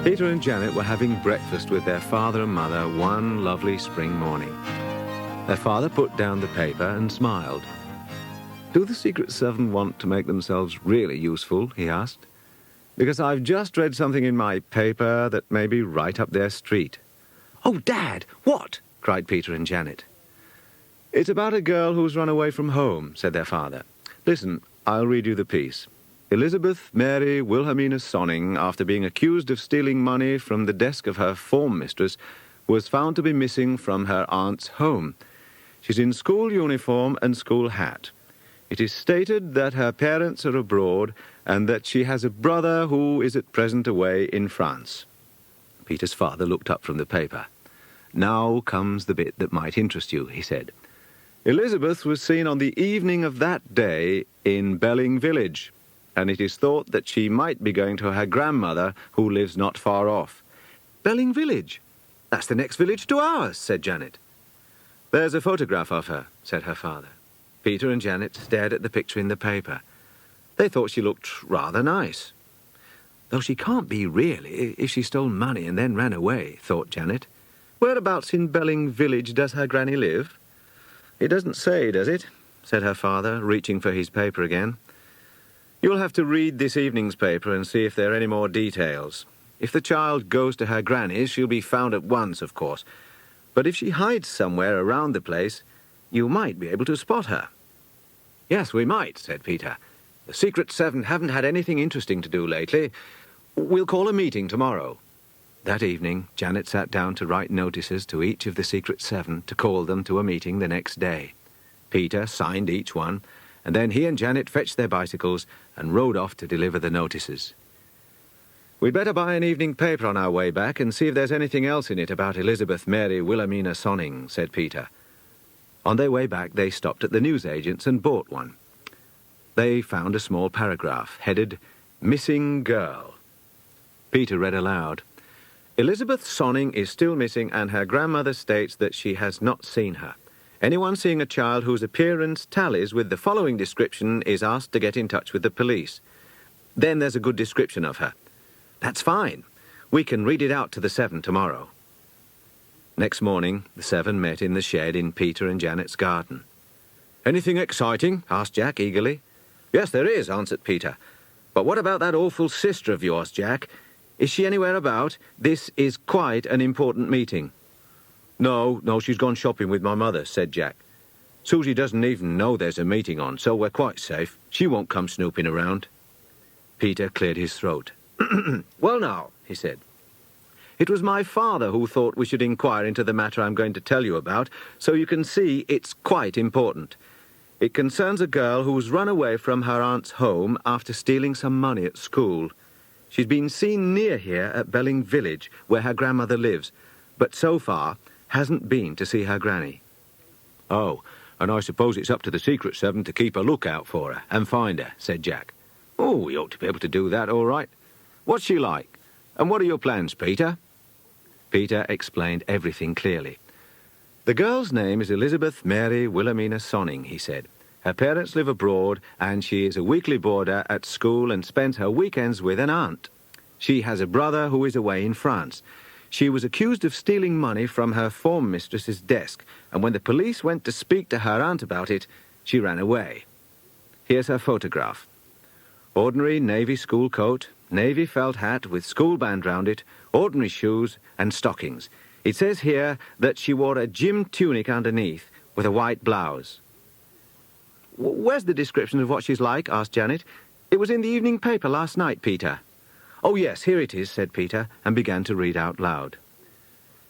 Peter and Janet were having breakfast with their father and mother one lovely spring morning. Their father put down the paper and smiled. "Do the Secret Seven want to make themselves really useful?" he asked. "Because I've just read something in my paper that may be right up their street." "Oh, Dad, what?" cried Peter and Janet. "It's about a girl who's run away from home," said their father. "Listen, I'll read you the piece. Elizabeth Mary Wilhelmina Sonning, after being accused of stealing money from the desk of her form mistress, was found to be missing from her aunt's home. She's in school uniform and school hat. It is stated that her parents are abroad and that she has a brother who is at present away in France." Peter's father looked up from the paper. "Now comes the bit that might interest you," he said. "Elizabeth was seen on the evening of that day in Belling Village, and it is thought that she might be going to her grandmother, who lives not far off." "Belling Village? That's the next village to ours," said Janet. "There's a photograph of her," said her father. Peter and Janet stared at the picture in the paper. They thought she looked rather nice. "Though she can't be really, if she stole money and then ran away," thought Janet. "Whereabouts in Belling Village does her granny live?" "It doesn't say, does it?" said her father, reaching for his paper again. "You'll have to read this evening's paper and see if there are any more details. If the child goes to her granny's, she'll be found at once, of course. But if she hides somewhere around the place, you might be able to spot her." "Yes, we might," said Peter. "The Secret Seven haven't had anything interesting to do lately. We'll call a meeting tomorrow." That evening, Janet sat down to write notices to each of the Secret Seven to call them to a meeting the next day. Peter signed each one, and then he and Janet fetched their bicycles and rode off to deliver the notices. "We'd better buy an evening paper on our way back and see if there's anything else in it about Elizabeth Mary Wilhelmina Sonning," said Peter. On their way back, they stopped at the newsagent's and bought one. They found a small paragraph, headed, "Missing Girl." Peter read aloud. "Elizabeth Sonning is still missing, and her grandmother states that she has not seen her. Anyone seeing a child whose appearance tallies with the following description is asked to get in touch with the police." Then there's a good description of her. "That's fine. We can read it out to the Seven tomorrow." Next morning, the Seven met in the shed in Peter and Janet's garden. "Anything exciting?" asked Jack eagerly. "Yes, there is," answered Peter. "But what about that awful sister of yours, Jack? Is she anywhere about? This is quite an important meeting." No, she's gone shopping with my mother," said Jack. "Susie doesn't even know there's a meeting on, so we're quite safe. She won't come snooping around." Peter cleared his throat. "Well now," he said, "it was my father who thought we should inquire into the matter I'm going to tell you about, so you can see it's quite important. It concerns a girl who's run away from her aunt's home after stealing some money at school. She's been seen near here at Belling Village, where her grandmother lives, but so far hasn't been to see her granny." "Oh, and I suppose it's up to the Secret Seven to keep a lookout for her and find her," said Jack. "Oh, we ought to be able to do that, all right. What's she like? And what are your plans, Peter?" Peter explained everything clearly. "The girl's name is Elizabeth Mary Wilhelmina Sonning," he said. "Her parents live abroad, and she is a weekly boarder at school and spends her weekends with an aunt. She has a brother who is away in France. She was accused of stealing money from her form mistress's desk, and when the police went to speak to her aunt about it, she ran away. Here's her photograph. Ordinary navy school coat, navy felt hat with school band round it, ordinary shoes and stockings. It says here that she wore a gym tunic underneath with a white blouse." "Where's the description of what she's like?" asked Janet. "It was in the evening paper last night, Peter." "Oh, yes, here it is," said Peter, and began to read out loud.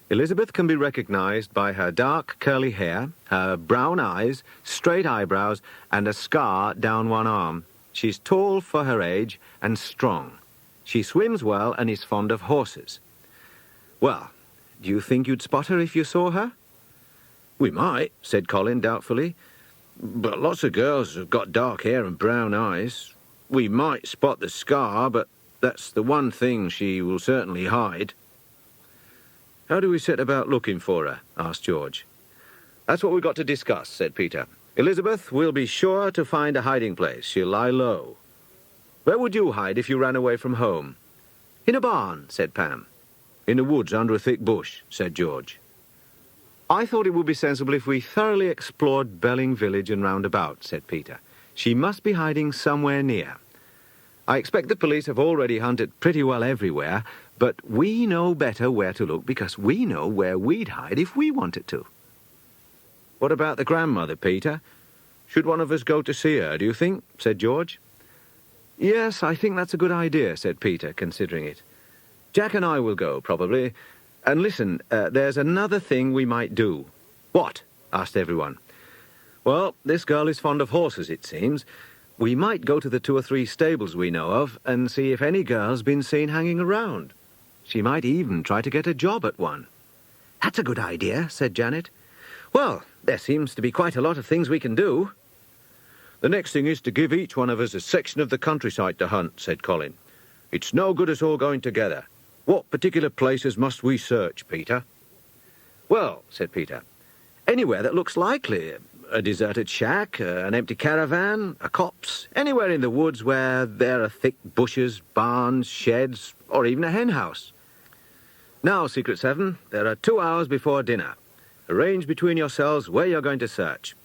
"Elizabeth can be recognized by her dark curly hair, her brown eyes, straight eyebrows, and a scar down one arm. She's tall for her age and strong. She swims well and is fond of horses." "Well, do you think you'd spot her if you saw her?" "We might," said Colin doubtfully. "But lots of girls have got dark hair and brown eyes. We might spot the scar, but that's the one thing she will certainly hide." "How do we set about looking for her?" asked George. "That's what we've got to discuss," said Peter. "Elizabeth will be sure to find a hiding place. She'll lie low. Where would you hide if you ran away from home?" "In a barn," said Pam. "In the woods under a thick bush," said George. "I thought it would be sensible if we thoroughly explored Belling village and round about," said Peter. "She must be hiding somewhere near. I expect the police have already hunted pretty well everywhere, but we know better where to look because we know where we'd hide if we wanted to." "What about the grandmother, Peter? Should one of us go to see her, do you think?" said George. "Yes, I think that's a good idea," said Peter, considering it. "Jack and I will go, probably. And listen, there's another thing we might do." "What?" asked everyone. "Well, this girl is fond of horses, it seems. We might go to the 2 or 3 stables we know of and see if any girl's been seen hanging around. She might even try to get a job at one." "That's a good idea," said Janet. "Well, there seems to be quite a lot of things we can do." "The next thing is to give each one of us a section of the countryside to hunt," said Colin. "It's no good us all going together. What particular places must we search, Peter?" "Well," said Peter, "anywhere that looks likely. A deserted shack, an empty caravan, a copse, anywhere in the woods where there are thick bushes, barns, sheds, or even a hen house. Now, Secret Seven, there are 2 hours before dinner. Arrange between yourselves where you're going to search.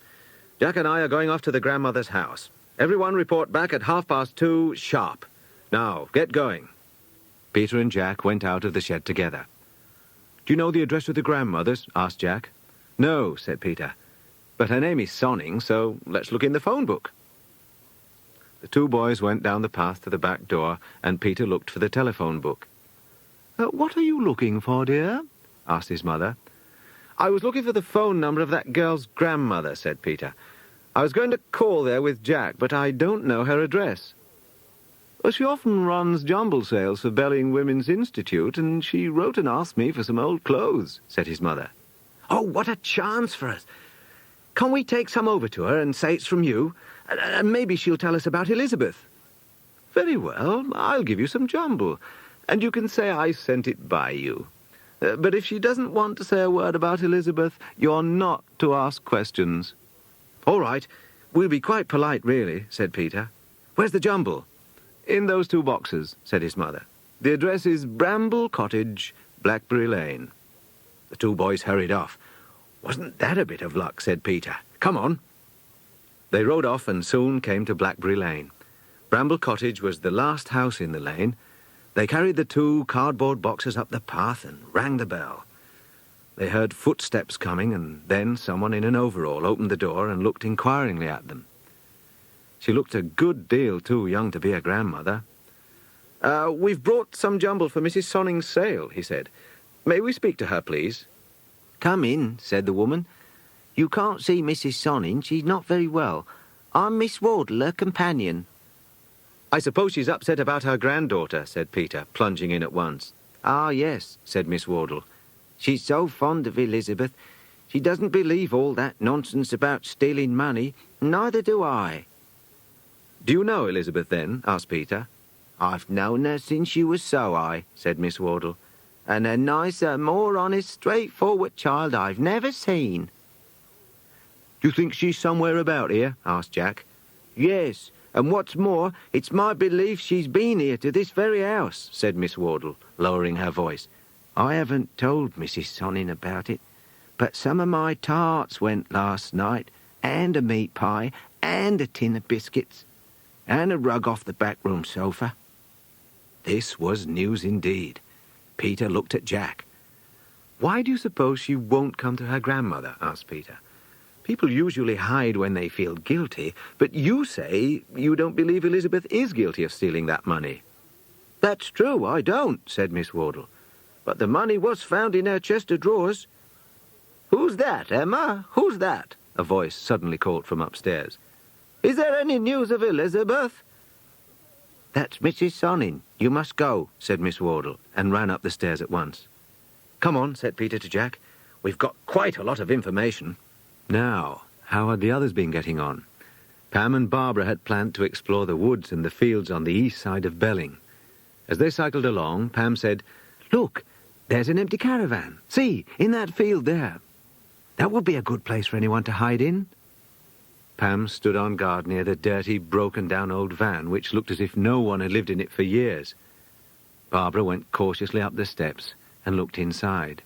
Jack and I are going off to the grandmother's house. Everyone report back at 2:30 sharp. Now, get going." Peter and Jack went out of the shed together. "Do you know the address of the grandmother's?" asked Jack. "No," said Peter. "But her name is Sonning, so let's look in the phone book." The 2 boys went down the path to the back door, and Peter looked for the telephone book. "What are you looking for, dear?" asked his mother. "I was looking for the phone number of that girl's grandmother," said Peter. "I was going to call there with Jack, but I don't know her address." "She often runs jumble sales for Belling Women's Institute, and she wrote and asked me for some old clothes," said his mother. "Oh, what a chance for us! Can't we take some over to her and say it's from you? And maybe she'll tell us about Elizabeth." "Very well, I'll give you some jumble, and you can say I sent it by you. But if she doesn't want to say a word about Elizabeth, you're not to ask questions." "All right, we'll be quite polite, really," said Peter. "Where's the jumble?" "In those 2 boxes," said his mother. "The address is Bramble Cottage, Blackberry Lane." The 2 boys hurried off. "Wasn't that a bit of luck?" said Peter. "Come on." They rode off and soon came to Blackberry Lane. Bramble Cottage was the last house in the lane. They carried the 2 cardboard boxes up the path and rang the bell. They heard footsteps coming, and then someone in an overall opened the door and looked inquiringly at them. She looked a good deal too young to be a grandmother. "We've brought some jumble for Mrs. Sonning's sale," he said. "May we speak to her, please?" "Come in," said the woman. "You can't see Mrs. Sonning. She's not very well. I'm Miss Wardle, her companion." "I suppose she's upset about her granddaughter," said Peter, plunging in at once. "Ah, yes," said Miss Wardle. "She's so fond of Elizabeth. She doesn't believe all that nonsense about stealing money. Neither do I." "Do you know Elizabeth, then?" asked Peter. "I've known her since she was so-I," said Miss Wardle. "And a nicer, more honest, straightforward child I've never seen." "Do you think she's somewhere about here?" asked Jack. "Yes, and what's more, it's my belief she's been here to this very house," said Miss Wardle, lowering her voice. "I haven't told Mrs. Sonning about it, but some of my tarts went last night, and a meat pie, and a tin of biscuits, and a rug off the back room sofa." This was news indeed. Peter looked at Jack. "Why do you suppose she won't come to her grandmother?" asked Peter. "People usually hide when they feel guilty, but you say you don't believe Elizabeth is guilty of stealing that money." "That's true, I don't," said Miss Wardle. "But the money was found in her chest of drawers." "Who's that, Emma? Who's that?" a voice suddenly called from upstairs. "Is there any news of Elizabeth?" "That's Mrs. Sonning. You must go," said Miss Wardle, and ran up the stairs at once. "Come on," said Peter to Jack. "We've got quite a lot of information." Now, how had the others been getting on? Pam and Barbara had planned to explore the woods and the fields on the east side of Belling. As they cycled along, Pam said, "Look, there's an empty caravan. See, in that field there. That would be a good place for anyone to hide in." Pam stood on guard near the dirty, broken-down old van, which looked as if no one had lived in it for years. Barbara went cautiously up the steps and looked inside.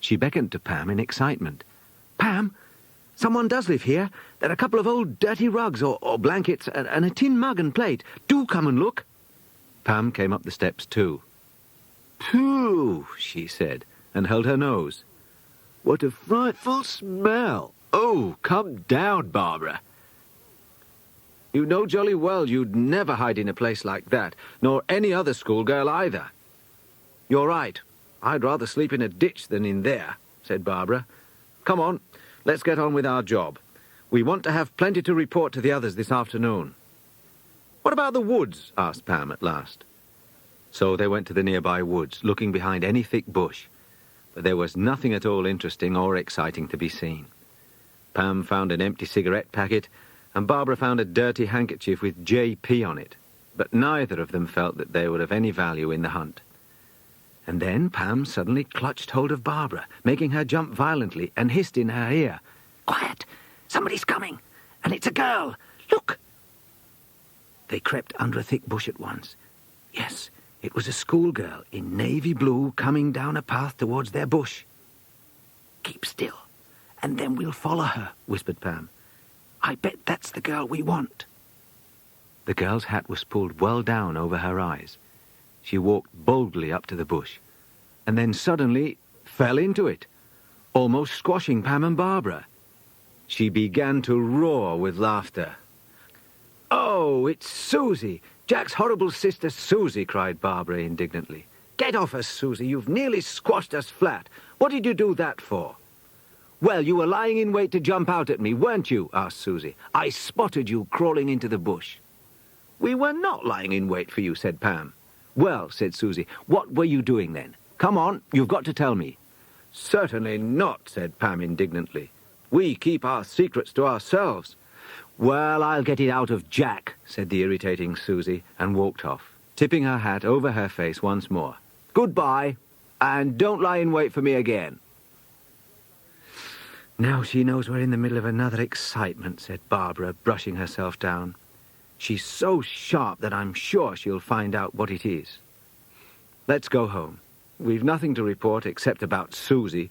She beckoned to Pam in excitement. Pam, someone does live here. There are a couple of old dirty rugs or blankets and a tin mug and plate. Do come and look. Pam came up the steps too. "Phew," she said, and held her nose. "What a frightful smell! Oh, come down, Barbara." You know jolly well you'd never hide in a place like that, nor any other schoolgirl either. You're right. I'd rather sleep in a ditch than in there, said Barbara. Come on, let's get on with our job. We want to have plenty to report to the others this afternoon. What about the woods? Asked Pam at last. So they went to the nearby woods, looking behind any thick bush. But there was nothing at all interesting or exciting to be seen. Pam found an empty cigarette packet, and Barbara found a dirty handkerchief with JP on it, but neither of them felt that they were of any value in the hunt. And then Pam suddenly clutched hold of Barbara, making her jump violently, and hissed in her ear, "Quiet! Somebody's coming, and it's a girl! Look!" They crept under a thick bush at once. Yes, it was a schoolgirl in navy blue coming down a path towards their bush. "Keep still, and then we'll follow her," whispered Pam. "I bet that's the girl we want." The girl's hat was pulled well down over her eyes. She walked boldly up to the bush, and then suddenly fell into it, almost squashing Pam and Barbara. She began to roar with laughter. "Oh, it's Susie! Jack's horrible sister Susie!" cried Barbara indignantly. "Get off us, Susie! You've nearly squashed us flat. What did you do that for?" "Well, you were lying in wait to jump out at me, weren't you?" asked Susie. "I spotted you crawling into the bush." "We were not lying in wait for you," said Pam. "Well," said Susie, "what were you doing then? Come on, you've got to tell me." "Certainly not," said Pam indignantly. "We keep our secrets to ourselves." "Well, I'll get it out of Jack," said the irritating Susie, and walked off, tipping her hat over her face once more. "Goodbye, and don't lie in wait for me again." "Now she knows we're in the middle of another excitement," said Barbara, brushing herself down. "She's so sharp that I'm sure she'll find out what it is. Let's go home. We've nothing to report except about Susie,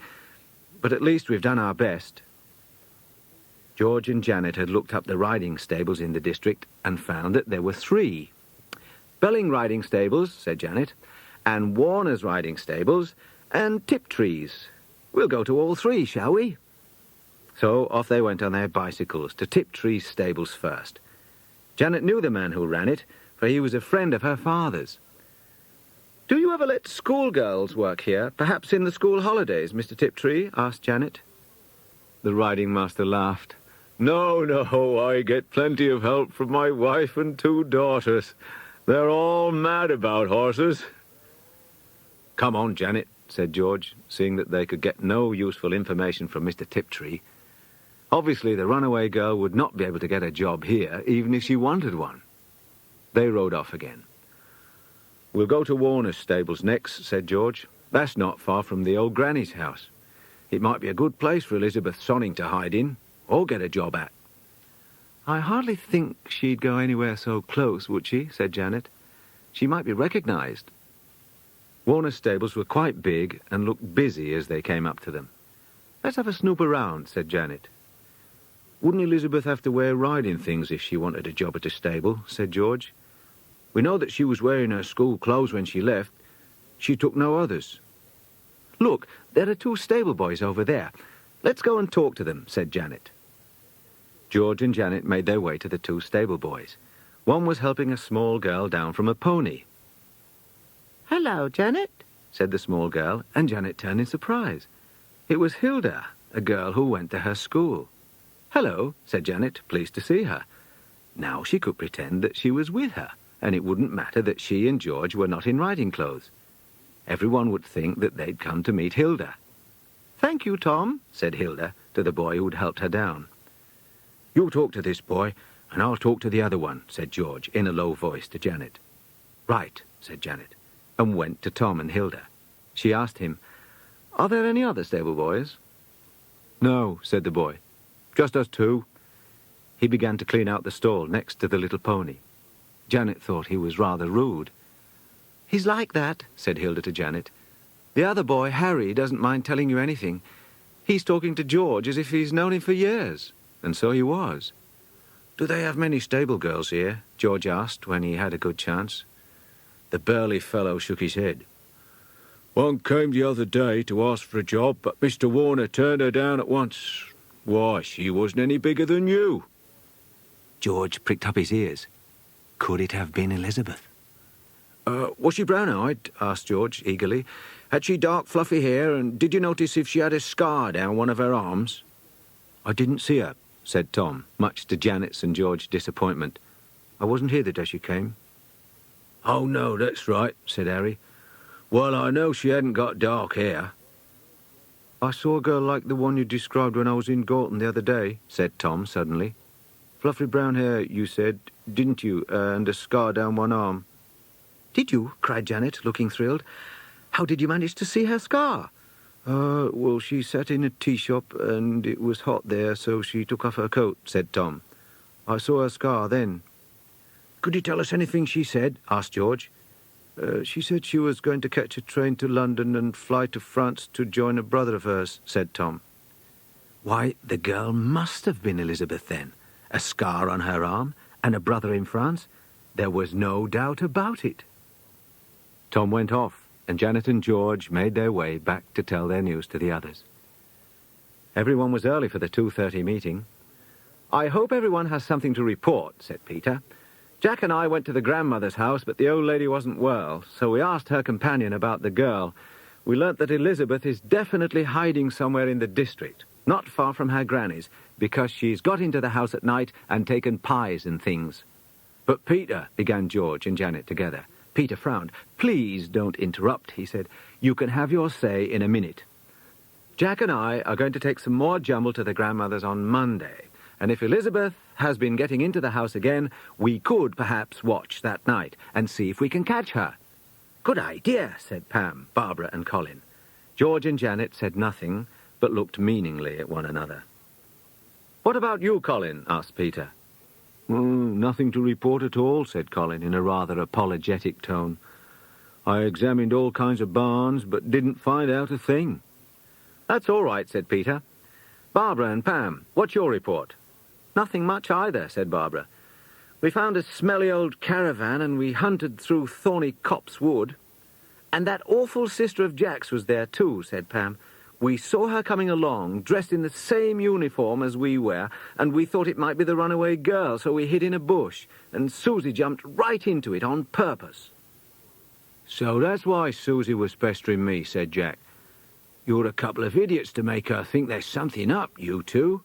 but at least we've done our best." George and Janet had looked up the riding stables in the district and found that there were 3. "Belling riding stables," said Janet, "and Warner's riding stables, and Tiptree's. We'll go to all 3, shall we?" So off they went on their bicycles to Tiptree's stables first. Janet knew the man who ran it, for he was a friend of her father's. "Do you ever let schoolgirls work here, perhaps in the school holidays, Mr. Tiptree?" asked Janet. The riding master laughed. No, I get plenty of help from my wife and 2 daughters. They're all mad about horses." "Come on, Janet," said George, seeing that they could get no useful information from Mr. Tiptree. Obviously, the runaway girl would not be able to get a job here, even if she wanted one. They rode off again. "We'll go to Warner's stables next," said George. "That's not far from the old granny's house. It might be a good place for Elizabeth Sonning to hide in, or get a job at." "I hardly think she'd go anywhere so close, would she?" said Janet. "She might be recognized." Warner's stables were quite big and looked busy as they came up to them. "Let's have a snoop around," said Janet. "Wouldn't Elizabeth have to wear riding things if she wanted a job at a stable?" said George. "We know that she was wearing her school clothes when she left. She took no others." "Look, there are 2 stable boys over there. Let's go and talk to them," said Janet. George and Janet made their way to the 2 stable boys. One was helping a small girl down from a pony. "Hello, Janet," said the small girl, and Janet turned in surprise. It was Hilda, a girl who went to her school. "Hello," said Janet, pleased to see her. Now she could pretend that she was with her, and it wouldn't matter that she and George were not in riding clothes. Everyone would think that they'd come to meet Hilda. "Thank you, Tom," said Hilda to the boy who'd helped her down. "You talk to this boy, and I'll talk to the other one," said George in a low voice to Janet. "Right," said Janet, and went to Tom and Hilda. She asked him, "Are there any other stable boys?" "No," said the boy. "Just us 2. He began to clean out the stall next to the little pony. Janet thought he was rather rude. "He's like that," said Hilda to Janet. "The other boy, Harry, doesn't mind telling you anything. He's talking to George as if he's known him for years." And so he was. "Do they have many stable girls here?" George asked when he had a good chance. The burly fellow shook his head. "One came the other day to ask for a job, but Mr. Warner turned her down at once. Why, she wasn't any bigger than you." George pricked up his ears. Could it have been Elizabeth? Was she brown-eyed?" asked George eagerly. "Had she dark, fluffy hair, and did you notice if she had a scar down one of her arms?" "I didn't see her," said Tom, much to Janet's and George's disappointment. "I wasn't here the day she came." "Oh, no, that's right," said Harry. "Well, I know she hadn't got dark hair." "I saw a girl like the one you described when I was in Gorton the other day," said Tom suddenly. "Fluffy brown hair, you said, didn't you, and a scar down one arm?" "Did you?" cried Janet, looking thrilled. "How did you manage to see her scar?" Well, she sat in a tea shop, and it was hot there, so she took off her coat," said Tom. "I saw her scar then." "Could you tell us anything she said?" asked George. She said she was going to catch a train to London and fly to France to join a brother of hers," said Tom. Why, the girl must have been Elizabeth then. A scar on her arm, and a brother in France. There was no doubt about it. Tom went off, and Janet and George made their way back to tell their news to the others. Everyone was early for the 2:30 meeting. "I hope everyone has something to report," said Peter. "Jack and I went to the grandmother's house, but the old lady wasn't well, so we asked her companion about the girl. We learnt that Elizabeth is definitely hiding somewhere in the district, not far from her granny's, because she's got into the house at night and taken pies and things." "But Peter," began George and Janet together. Peter frowned. "Please don't interrupt," he said. "You can have your say in a minute. Jack and I are going to take some more jumble to the grandmother's on Monday, and if Elizabeth has been getting into the house again, we could perhaps watch that night and see if we can catch her." "Good idea," said Pam, Barbara and Colin. George and Janet said nothing, but looked meaningly at one another. "What about you, Colin?" asked Peter. "Nothing to report at all," said Colin in a rather apologetic tone. "I examined all kinds of barns, but didn't find out a thing." "That's all right," said Peter. "Barbara and Pam, what's your report?" "Nothing much either," said Barbara. "We found a smelly old caravan, and we hunted through thorny copse wood." "And that awful sister of Jack's was there too," said Pam. "We saw her coming along, dressed in the same uniform as we wear, and we thought it might be the runaway girl, so we hid in a bush, and Susie jumped right into it on purpose." "So that's why Susie was pestering me," said Jack. "You're a couple of idiots to make her think there's something up, you two."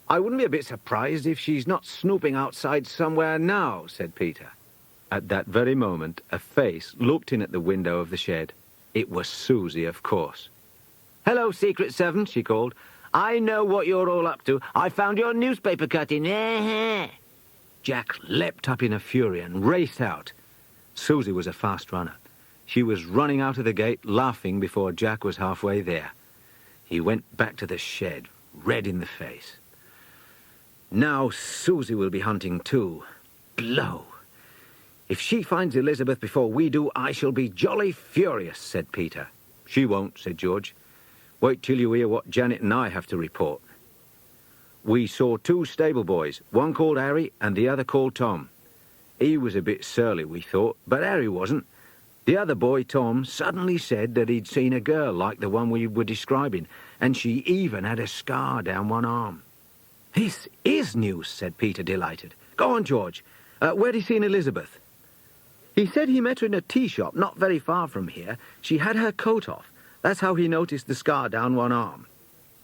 "I wouldn't be a bit surprised if she's not snooping outside somewhere now," said Peter. At that very moment, a face looked in at the window of the shed. It was Susie, of course. "Hello, Secret Seven," she called. "I know what you're all up to. I found your newspaper cutting. Jack leapt up in a fury and raced out. Susie was a fast runner. She was running out of the gate, laughing before Jack was halfway there. He went back to the shed, red in the face. "Now Susie will be hunting too. Blow! If she finds Elizabeth before we do, I shall be jolly furious," said Peter. "She won't," said George. "Wait till you hear what Janet and I have to report." "We saw two stable boys, one called Harry and the other called Tom. He was a bit surly, we thought, but Harry wasn't. The other boy, Tom, suddenly said that he'd seen a girl like the one we were describing, and she even had a scar down one arm." "This is news," said Peter, delighted. "Go on, George. Where'd he seen Elizabeth?" "He said he met her in a tea shop not very far from here. She had her coat off. That's how he noticed the scar down one arm.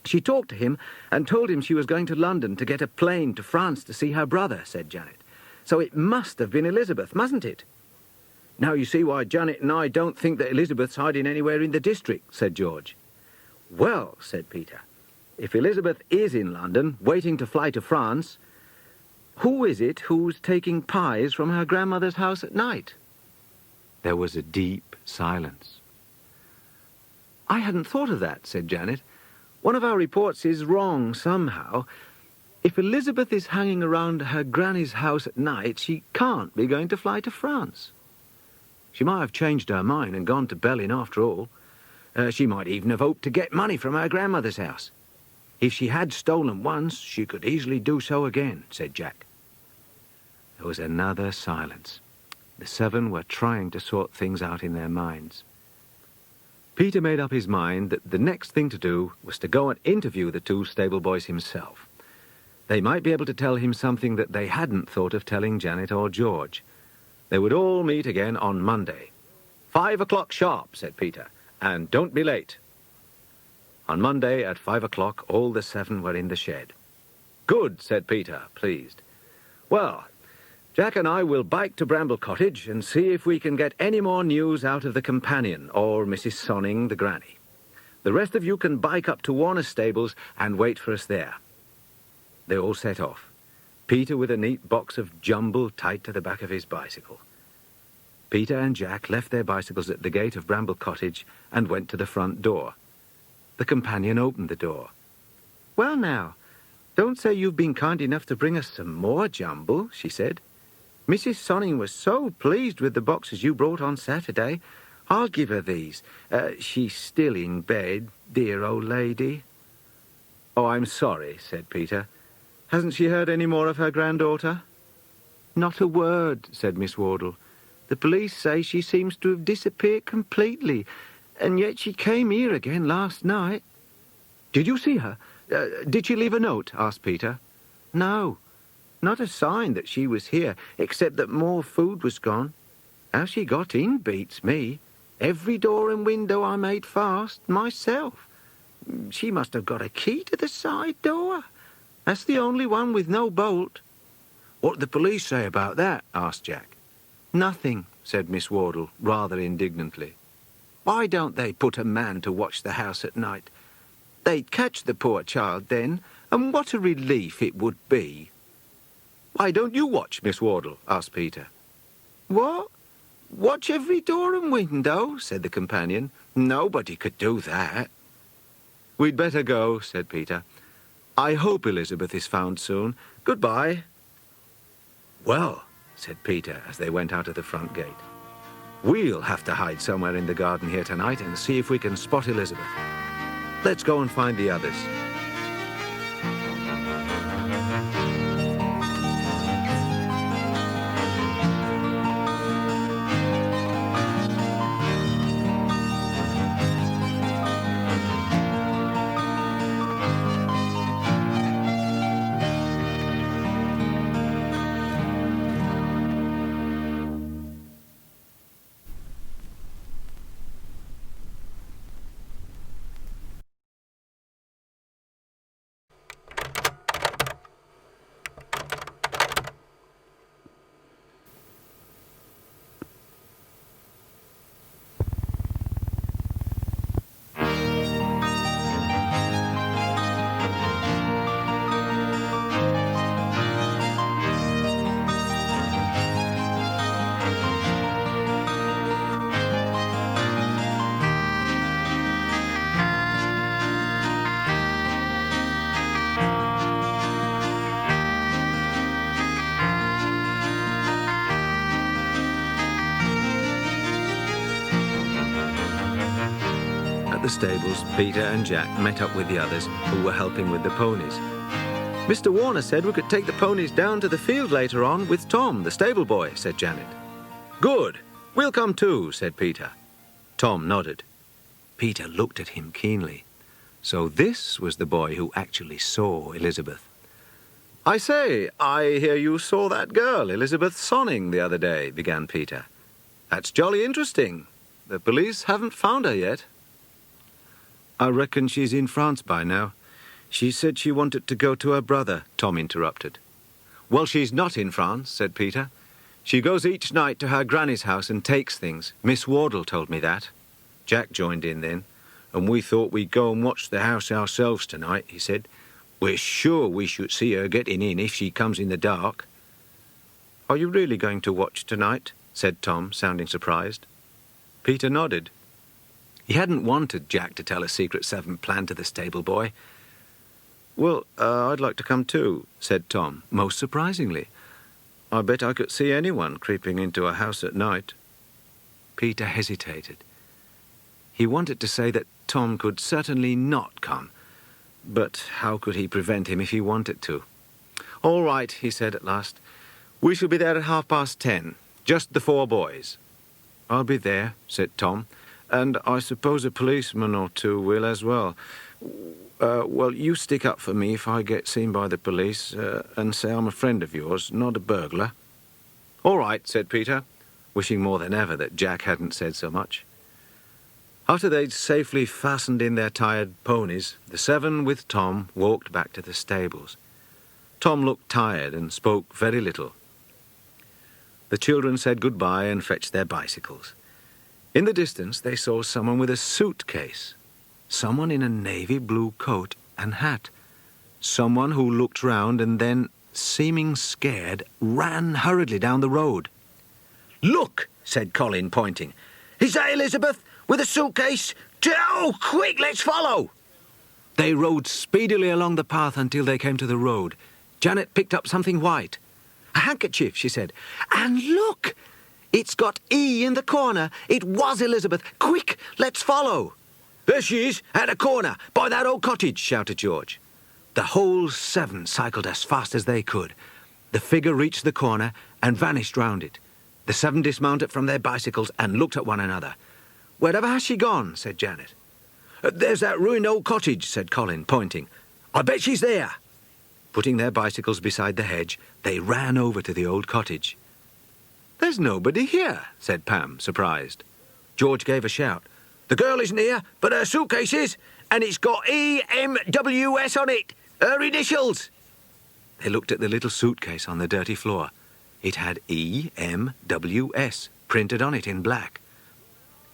She talked to him and told him she was going to London to get a plane to France to see her brother," said Janet. "So it must have been Elizabeth, mustn't it?" "Now you see why Janet and I don't think that Elizabeth's hiding anywhere in the district," said George. "Well," said Peter, "if Elizabeth is in London, waiting to fly to France, who is it who's taking pies from her grandmother's house at night?" There was a deep silence. "I hadn't thought of that," said Janet. "One of our reports is wrong somehow. If Elizabeth is hanging around her granny's house at night, she can't be going to fly to France." She might have changed her mind and gone to Berlin after all. She might even have hoped to get money from her grandmother's house. If she had stolen once, she could easily do so again, said Jack. There was another silence. The seven were trying to sort things out in their minds. Peter made up his mind that the next thing to do was to go and interview the two stable boys himself. They might be able to tell him something that they hadn't thought of telling Janet or George. They would all meet again on Monday. 5 o'clock sharp, said Peter, and don't be late. On Monday at 5 o'clock, all the seven were in the shed. Good, said Peter, pleased. Well, Jack and I will bike to Bramble Cottage and see if we can get any more news out of the companion or Mrs. Sonning, the granny. The rest of you can bike up to Warner's stables and wait for us there. They all set off, Peter with a neat box of jumble tied to the back of his bicycle. Peter and Jack left their bicycles at the gate of Bramble Cottage and went to the front door. The companion opened the door. Well now, don't say you've been kind enough to bring us some more jumble, she said. Mrs. Sonning was so pleased with the boxes you brought on Saturday. I'll give her these. She's still in bed, dear old lady. Oh, I'm sorry, said Peter. Hasn't she heard any more of her granddaughter? Not a word, said Miss Wardle. The police say she seems to have disappeared completely, and yet she came here again last night. Did you see her? Did she leave a note? Asked Peter. No, not a sign that she was here, except that more food was gone. How she got in beats me. Every door and window I made fast, myself. She must have got a key to the side door. That's the only one with no bolt. What did the police say about that? Asked Jack. Nothing, said Miss Wardle, rather indignantly. Why don't they put a man to watch the house at night? They'd catch the poor child then, and what a relief it would be. Why don't you watch, Miss Wardle? Asked Peter. What? Watch every door and window, said the companion. Nobody could do that. We'd better go, said Peter. I hope Elizabeth is found soon. Goodbye. Well, said Peter as they went out of the front gate. We'll have to hide somewhere in the garden here tonight and see if we can spot Elizabeth. Let's go and find the others. At the stables, Peter and Jack met up with the others who were helping with the ponies. Mr. Warner said we could take the ponies down to the field later on with Tom, the stable boy, said Janet. Good. We'll come too, said Peter. Tom nodded. Peter looked at him keenly. So this was the boy who actually saw Elizabeth. I say, I hear you saw that girl, Elizabeth Sonning, the other day, began Peter. That's jolly interesting. The police haven't found her yet. I reckon she's in France by now. She said she wanted to go to her brother, Tom interrupted. Well, she's not in France, said Peter. She goes each night to her granny's house and takes things. Miss Wardle told me that. Jack joined in then, and we thought we'd go and watch the house ourselves tonight, he said. We're sure we should see her getting in if she comes in the dark. Are you really going to watch tonight? Said Tom, sounding surprised. Peter nodded. He hadn't wanted Jack to tell a Secret Seven plan to the stable boy. Well, I'd like to come too, said Tom, most surprisingly. I bet I could see anyone creeping into a house at night. Peter hesitated. He wanted to say that Tom could certainly not come, but how could he prevent him if he wanted to? "All right," he said at last. "We shall be there at 10:30. Just the 4 boys." "I'll be there," said Tom, "and I suppose a policeman or 2 will as well. Well, you stick up for me if I get seen by the police, and say I'm a friend of yours, not a burglar." "All right," said Peter, wishing more than ever that Jack hadn't said so much. After they'd safely fastened in their tired ponies, the 7 with Tom walked back to the stables. Tom looked tired and spoke very little. The children said goodbye and fetched their bicycles. In the distance they saw someone with a suitcase, someone in a navy blue coat and hat, someone who looked round and then, seeming scared, ran hurriedly down the road. "Look," said Colin, pointing. "Is that Elizabeth with a suitcase? Oh, quick, let's follow!" They rode speedily along the path until they came to the road. Janet picked up something white. "A handkerchief," she said. "And look! It's got E in the corner. It was Elizabeth. Quick, let's follow." "There she is, at the corner, by that old cottage," shouted George. The whole 7 cycled as fast as they could. The figure reached the corner and vanished round it. The 7 dismounted from their bicycles and looked at one another. "Wherever has she gone?" said Janet. "There's that ruined old cottage," said Colin, pointing. "I bet she's there." Putting their bicycles beside the hedge, they ran over to the old cottage. "There's nobody here," said Pam, surprised. George gave a shout. "The girl isn't here, but her suitcase is, and it's got EMWS on it. Her initials." They looked at the little suitcase on the dirty floor. It had EMWS printed on it in black.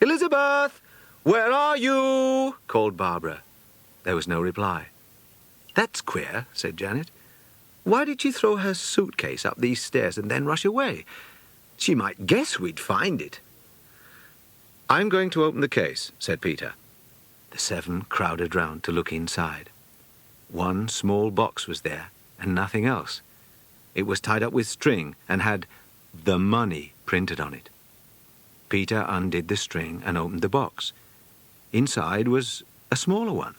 "Elizabeth, where are you?" called Barbara. There was no reply. "That's queer," said Janet. "Why did she throw her suitcase up these stairs and then rush away? She might guess we'd find it." "I'm going to open the case," said Peter. The 7 crowded round to look inside. One small box was there, and nothing else. It was tied up with string and had "The Money" printed on it. Peter undid the string and opened the box. Inside was a smaller one,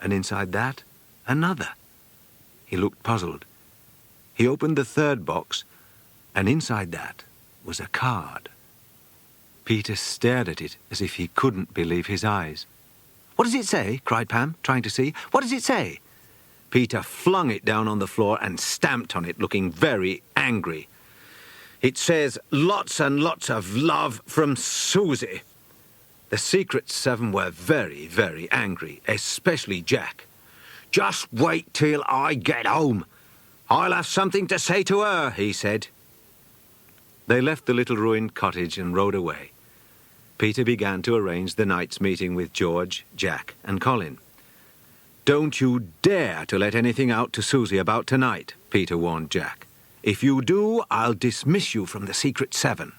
and inside that, another. He looked puzzled. He opened the 3rd box, and inside that was a card. Peter stared at it as if he couldn't believe his eyes. "What does it say?" cried Pam, trying to see. "What does it say?" Peter flung it down on the floor and stamped on it, looking very angry. "It says, 'Lots and lots of love from Susie.'" The secret 7 were very, very angry, especially Jack. "Just wait till I get home. I'll have something to say to her," he said. They left the little ruined cottage and rode away. Peter began to arrange the night's meeting with George, Jack, and Colin. "Don't you dare to let anything out to Susie about tonight," Peter warned Jack. "If you do, I'll dismiss you from the secret 7.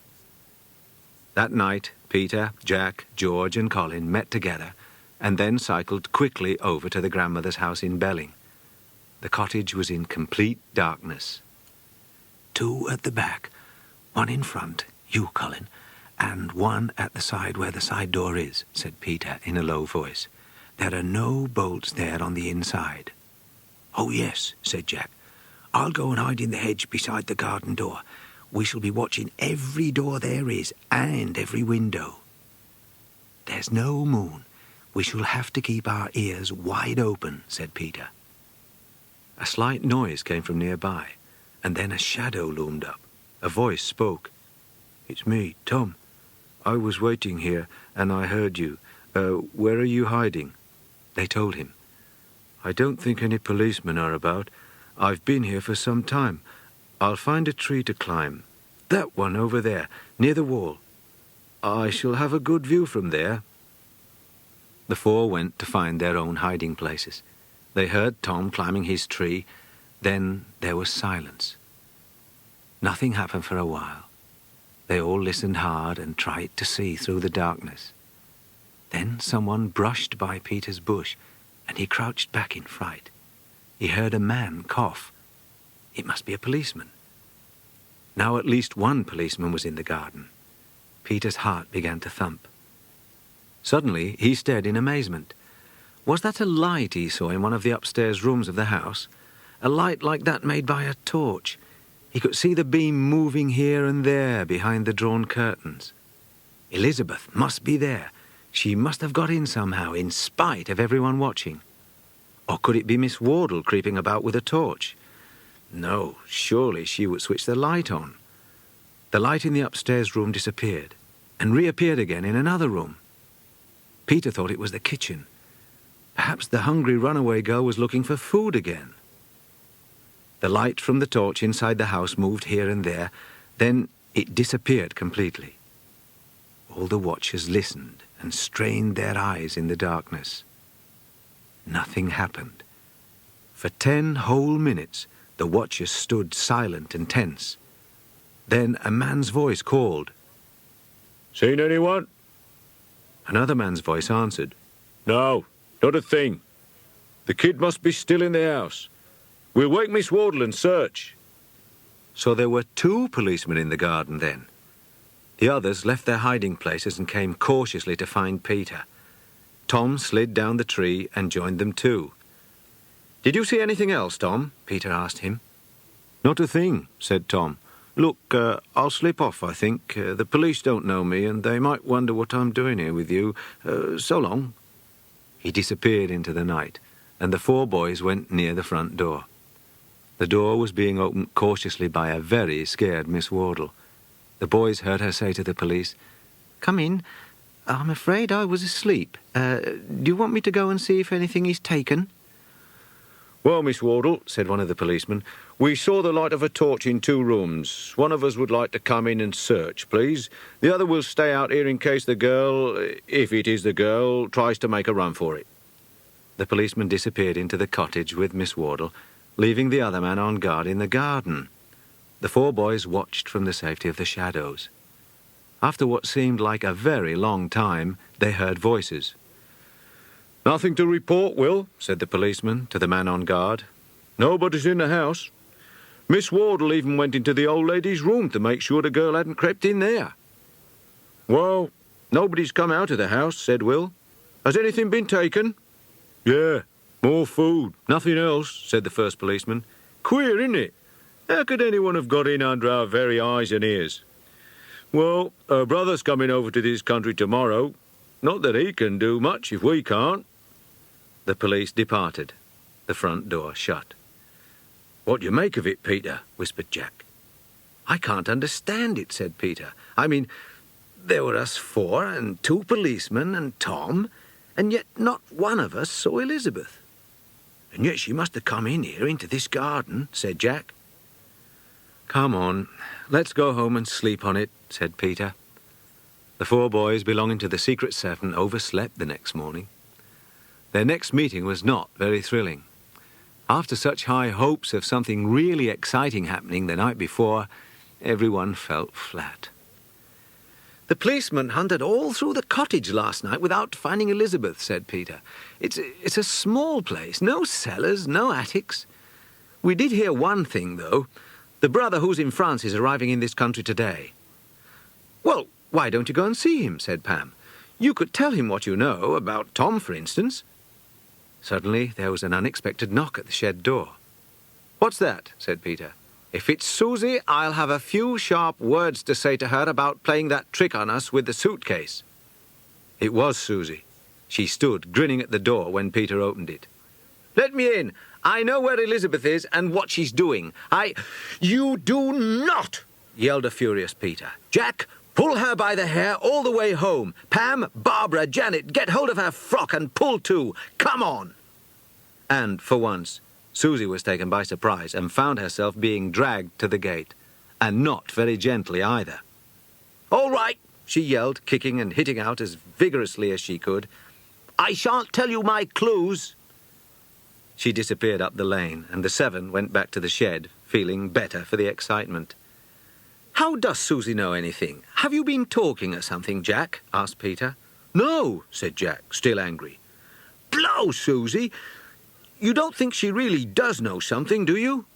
That night, Peter, Jack, George, and Colin met together and then cycled quickly over to the grandmother's house in Belling. The cottage was in complete darkness. "2 at the back, 1 in front, you, Colin, and 1 at the side where the side door is," said Peter in a low voice. "There are no bolts there on the inside." "Oh, yes," said Jack. "I'll go and hide in the hedge beside the garden door. We shall be watching every door there is, and every window." "There's no moon. We shall have to keep our ears wide open," said Peter. A slight noise came from nearby, and then a shadow loomed up. A voice spoke. "It's me, Tom. I was waiting here, and I heard you. Where are you hiding?" They told him. "I don't think any policemen are about. I've been here for some time. I'll find a tree to climb. That one over there, near the wall. I shall have a good view from there." The 4 went to find their own hiding places. They heard Tom climbing his tree. Then there was silence. Nothing happened for a while. They all listened hard and tried to see through the darkness. Then someone brushed by Peter's bush, and he crouched back in fright. He heard a man cough. It must be a policeman. Now at least 1 policeman was in the garden. Peter's heart began to thump. Suddenly, he stared in amazement. Was that a light he saw in one of the upstairs rooms of the house? A light like that made by a torch. He could see the beam moving here and there behind the drawn curtains. Elizabeth must be there. She must have got in somehow, in spite of everyone watching. Or could it be Miss Wardle creeping about with a torch? No, surely she would switch the light on. The light in the upstairs room disappeared, and reappeared again in another room. Peter thought it was the kitchen. Perhaps the hungry runaway girl was looking for food again. The light from the torch inside the house moved here and there, then it disappeared completely. All the watchers listened and strained their eyes in the darkness. Nothing happened. For 10 whole minutes, the watchers stood silent and tense. Then a man's voice called, "Seen anyone?" Another man's voice answered, "No, not a thing. The kid must be still in the house. We'll wake Miss Wardle and search." So there were 2 policemen in the garden then. The others left their hiding places and came cautiously to find Peter. Tom slid down the tree and joined them too. "Did you see anything else, Tom?" Peter asked him. "Not a thing," said Tom. "Look, I'll slip off, I think. The police don't know me, and they might wonder what I'm doing here with you. So long." He disappeared into the night, and the 4 boys went near the front door. The door was being opened cautiously by a very scared Miss Wardle. The boys heard her say to the police, "Come in. I'm afraid I was asleep. Do you want me to go and see if anything is taken?" "Well, Miss Wardle," said one of the policemen, "we saw the light of a torch in 2 rooms. One of us would like to come in and search, please. The other will stay out here in case the girl, if it is the girl, tries to make a run for it." The policeman disappeared into the cottage with Miss Wardle, leaving the other man on guard in the garden. The 4 boys watched from the safety of the shadows. After what seemed like a very long time, they heard voices. "Nothing to report, Will," said the policeman to the man on guard. "Nobody's in the house. Miss Wardle even went into the old lady's room to make sure the girl hadn't crept in there." "Well, nobody's come out of the house," said Will. "Has anything been taken?" "Yeah, more food, nothing else," said the first policeman. "Queer, isn't it? How could anyone have got in under our very eyes and ears? Well, her brother's coming over to this country tomorrow. Not that he can do much if we can't." The police departed. The front door shut. "What do you make of it, Peter?" whispered Jack. "I can't understand it," said Peter. "I mean, there were us 4 and 2 policemen and Tom, and yet not one of us saw Elizabeth." "And yet she must have come in here into this garden," said Jack. "Come on, let's go home and sleep on it," said Peter. The 4 boys belonging to the Secret 7 overslept the next morning. Their next meeting was not very thrilling. After such high hopes of something really exciting happening the night before, everyone felt flat. "The policeman hunted all through the cottage last night without finding Elizabeth," said Peter. It's a small place, no cellars, no attics. We did hear one thing, though. The brother who's in France is arriving in this country today." "Well, why don't you go and see him?" said Pam. "You could tell him what you know, about Tom, for instance." Suddenly there was an unexpected knock at the shed door. "What's that?" said Peter. "If it's Susie, I'll have a few sharp words to say to her about playing that trick on us with the suitcase." It was Susie. She stood grinning at the door when Peter opened it. "Let me in. I know where Elizabeth is and what she's doing. You do not!" yelled a furious Peter. "Jack, pull her by the hair all the way home. Pam, Barbara, Janet, get hold of her frock and pull too. Come on!" And, for once, Susie was taken by surprise and found herself being dragged to the gate. And not very gently either. "All right," she yelled, kicking and hitting out as vigorously as she could. "I shan't tell you my clues." She disappeared up the lane, and the 7 went back to the shed, feeling better for the excitement. "How does Susie know anything? Have you been talking or something, Jack?" asked Peter. "No," said Jack, still angry. "Blow, Susie! You don't think she really does know something, do you?"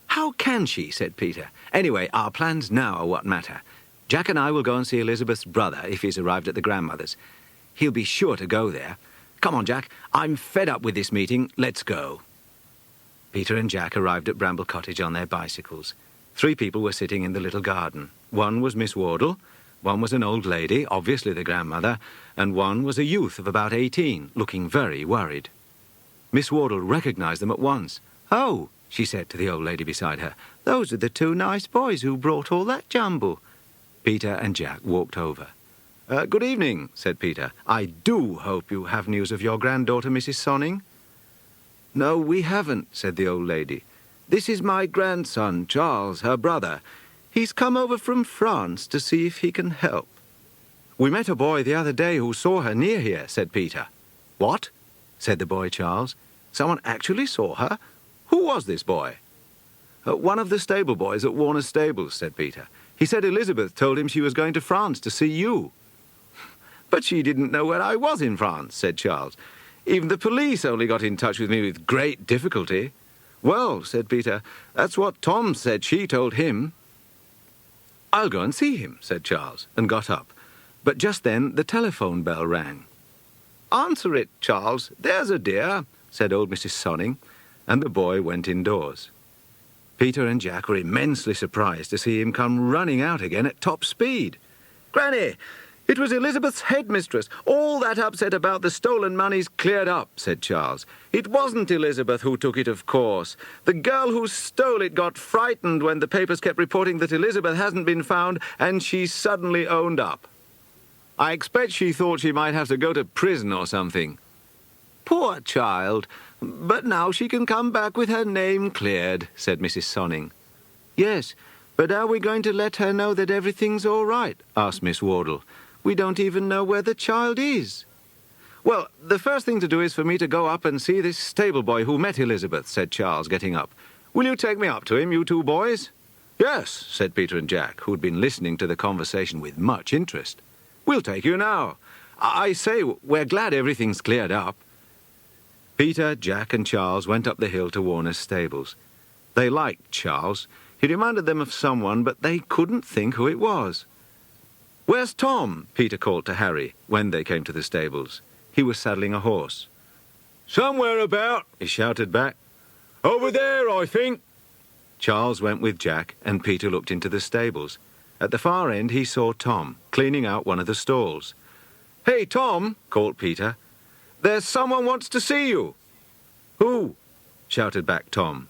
"How can she?" said Peter. "Anyway, our plans now are what matter. Jack and I will go and see Elizabeth's brother if he's arrived at the grandmother's. He'll be sure to go there. Come on, Jack. I'm fed up with this meeting. Let's go. Peter and Jack arrived at Bramble Cottage on their bicycles. 3 people were sitting in the little garden. One was Miss Wardle, one was an old lady, obviously the grandmother, and one was a youth of about 18, looking very worried. Miss Wardle recognized them at once. "Oh," she said to the old lady beside her, "those are the 2 nice boys who brought all that jumble." Peter and Jack walked over. Good evening," said Peter. "I do hope you have news of your granddaughter, Mrs. Sonning." "No, we haven't," said the old lady. "This is my grandson, Charles, her brother. He's come over from France to see if he can help." "We met a boy the other day who saw her near here," said Peter. "What?" said the boy Charles. "Someone actually saw her? Who was this boy?" "One of the stable boys at Warner's stables," said Peter. "He said Elizabeth told him she was going to France to see you." "But she didn't know where I was in France," said Charles. "Even the police only got in touch with me with great difficulty." "Well," said Peter, "that's what Tom said she told him." "I'll go and see him," said Charles, and got up. But just then the telephone bell rang. "Answer it, Charles, there's a dear," said old Mrs. Sonning, and the boy went indoors. Peter and Jack were immensely surprised to see him come running out again at top speed. "Granny, it was Elizabeth's headmistress. All that upset about the stolen money's cleared up," said Charles. "It wasn't Elizabeth who took it, of course. The girl who stole it got frightened when the papers kept reporting that Elizabeth hasn't been found, and she suddenly owned up. I expect she thought she might have to go to prison or something. Poor child. But now she can come back with her name cleared," said Mrs. Sonning. "Yes, but are we going to let her know that everything's all right?" asked Miss Wardle. "We don't even know where the child is." "Well, the first thing to do is for me to go up and see this stable boy who met Elizabeth," said Charles, getting up. "Will you take me up to him, you 2 boys?" "Yes," said Peter and Jack, who'd been listening to the conversation with much interest. "We'll take you now. I say, we're glad everything's cleared up." Peter, Jack and Charles went up the hill to Warner's stables. They liked Charles. He reminded them of someone, but they couldn't think who it was. "Where's Tom?" Peter called to Harry when they came to the stables. He was saddling a horse. "Somewhere about," he shouted back. "Over there, I think." Charles went with Jack, and Peter looked into the stables. At the far end he saw Tom, cleaning out one of the stalls. "Hey, Tom," called Peter. "There's someone wants to see you." "Who?" shouted back Tom.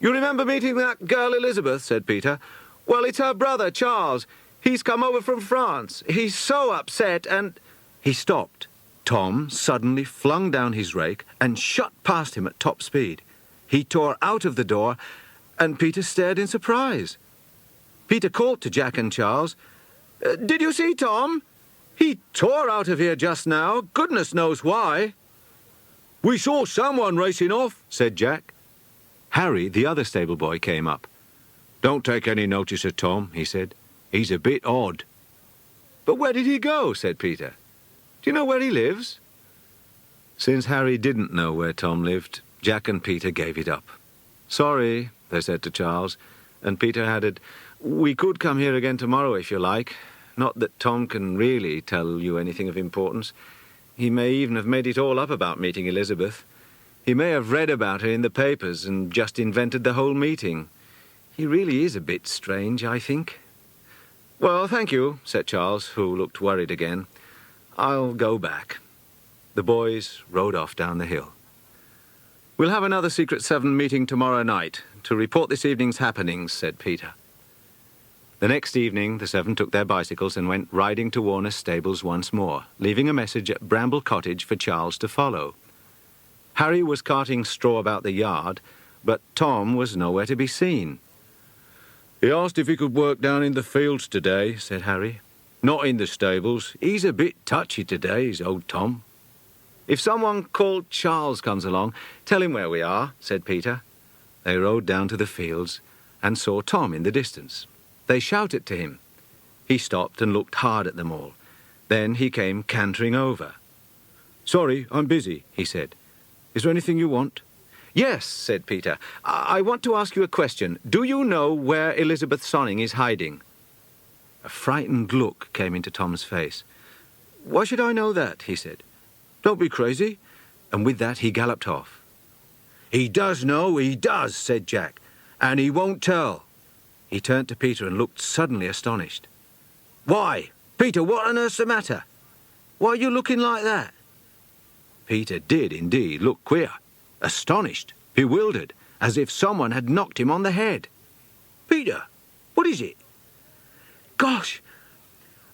"You remember meeting that girl Elizabeth?" said Peter. "Well, it's her brother, Charles. He's come over from France. He's so upset and—" He stopped. Tom suddenly flung down his rake and shot past him at top speed. He tore out of the door, and Peter stared in surprise. Peter called to Jack and Charles. "Did you see Tom? He tore out of here just now. Goodness knows why." "We saw someone racing off," said Jack. Harry, the other stable boy, came up. "Don't take any notice of Tom," he said. "He's a bit odd." "But where did he go?" said Peter. "Do you know where he lives?" Since Harry didn't know where Tom lived, Jack and Peter gave it up. "Sorry," they said to Charles, and Peter added, "We could come here again tomorrow if you like. Not that Tom can really tell you anything of importance. He may even have made it all up about meeting Elizabeth. He may have read about her in the papers and just invented the whole meeting. He really is a bit strange, I think." "Well, thank you," said Charles, who looked worried again. "I'll go back." The boys rode off down the hill. "We'll have another Secret 7 meeting tomorrow night to report this evening's happenings," said Peter. The next evening, the 7 took their bicycles and went riding to Warner's stables once more, leaving a message at Bramble Cottage for Charles to follow. Harry was carting straw about the yard, but Tom was nowhere to be seen. "He asked if he could work down in the fields today," said Harry. "Not in the stables. He's a bit touchy today, is old Tom." "If someone called Charles comes along, tell him where we are," said Peter. They rode down to the fields and saw Tom in the distance. They shouted to him. He stopped and looked hard at them all. Then he came cantering over. "Sorry, I'm busy," he said. "Is there anything you want?" "Yes," said Peter. I want to ask you a question. Do you know where Elizabeth Sonning is hiding?" A frightened look came into Tom's face. "Why should I know that?" he said. "Don't be crazy." And with that he galloped off. "He does know, he does," said Jack. "And he won't tell." He turned to Peter and looked suddenly astonished. "Why, Peter, what on earth's the matter? Why are you looking like that?" Peter did indeed look queer, astonished, bewildered, as if someone had knocked him on the head. "Peter, what is it?" "Gosh,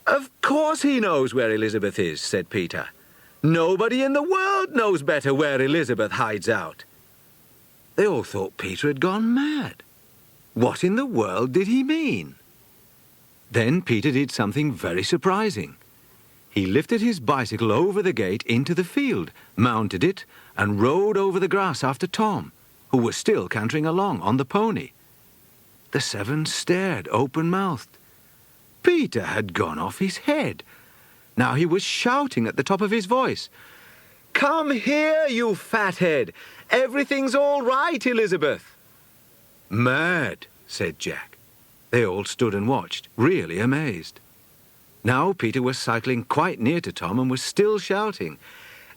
of course he knows where Elizabeth is," said Peter. "Nobody in the world knows better where Elizabeth hides out." They all thought Peter had gone mad. What in the world did he mean? Then Peter did something very surprising. He lifted his bicycle over the gate into the field, mounted it, and rode over the grass after Tom, who was still cantering along on the pony. The seven stared open-mouthed. Peter had gone off his head. Now he was shouting at the top of his voice. "Come here, you fathead! Everything's all right, Elizabeth!" "Mad," said Jack. They all stood and watched, really amazed. Now Peter was cycling quite near to Tom and was still shouting.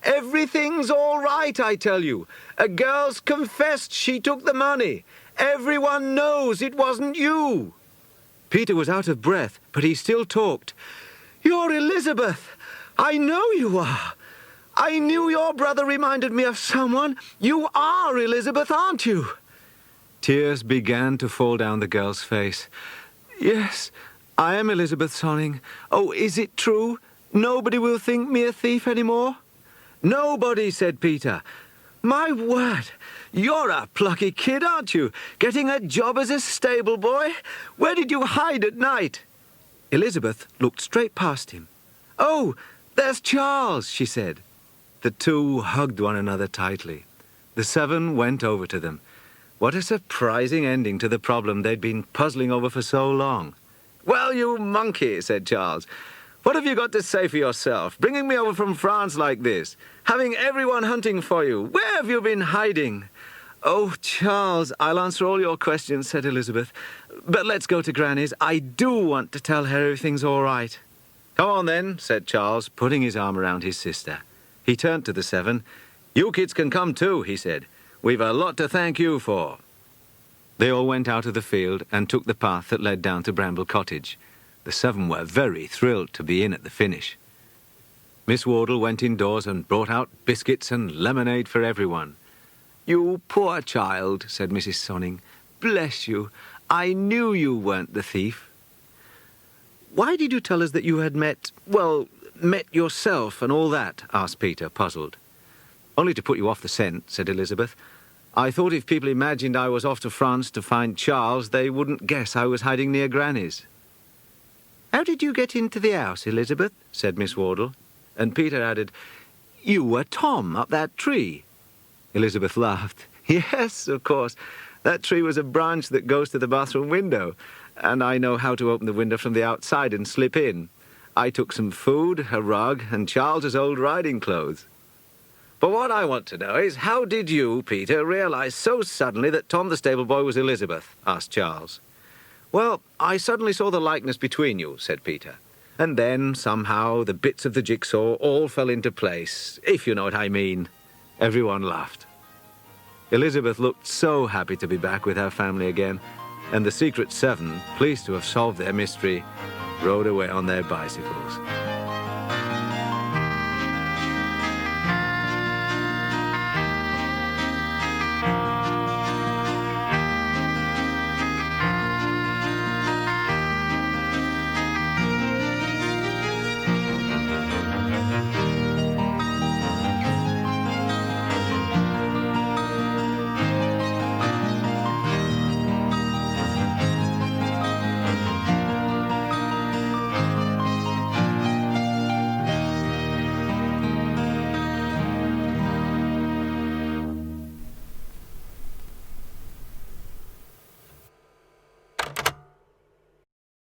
"Everything's all right, I tell you. A girl's confessed she took the money. Everyone knows it wasn't you." Peter was out of breath, but he still talked. "You're Elizabeth. I know you are. I knew your brother reminded me of someone. You are Elizabeth, aren't you?" Tears began to fall down the girl's face. "Yes, I am Elizabeth Sonning. Oh, is it true? Nobody will think me a thief anymore?" "Nobody," said Peter. "My word, you're a plucky kid, aren't you? Getting a job as a stable boy? Where did you hide at night?" Elizabeth looked straight past him. "Oh, there's Charles," she said. The two hugged one another tightly. The seven went over to them. What a surprising ending to the problem they'd been puzzling over for so long. "Well, you monkey," said Charles. "What have you got to say for yourself, bringing me over from France like this, having everyone hunting for you? Where have you been hiding?" "Oh, Charles, I'll answer all your questions," said Elizabeth. "But let's go to Granny's. I do want to tell her everything's all right." "Come on then," said Charles, putting his arm around his sister. He turned to the seven. "You kids can come too," he said. "We've a lot to thank you for." They all went out of the field and took the path that led down to Bramble Cottage. The seven were very thrilled to be in at the finish. Miss Wardle went indoors and brought out biscuits and lemonade for everyone. "You poor child," said Mrs. Sonning. "Bless you. I knew you weren't the thief." "Why did you tell us that you had met yourself and all that?" asked Peter, puzzled. "Only to put you off the scent," said Elizabeth. "I thought if people imagined I was off to France to find Charles, they wouldn't guess I was hiding near Granny's." "How did you get into the house, Elizabeth?" said Miss Wardle. And Peter added, "You were Tom up that tree." Elizabeth laughed. "Yes, of course. That tree was a branch that goes to the bathroom window, and I know how to open the window from the outside and slip in. I took some food, a rug, and Charles's old riding clothes." "But what I want to know is, how did you, Peter, realize so suddenly that Tom the stable boy was Elizabeth?" asked Charles. "Well, I suddenly saw the likeness between you," said Peter. "And then, somehow, the bits of the jigsaw all fell into place, if you know what I mean." Everyone laughed. Elizabeth looked so happy to be back with her family again, and the Secret Seven, pleased to have solved their mystery, rode away on their bicycles.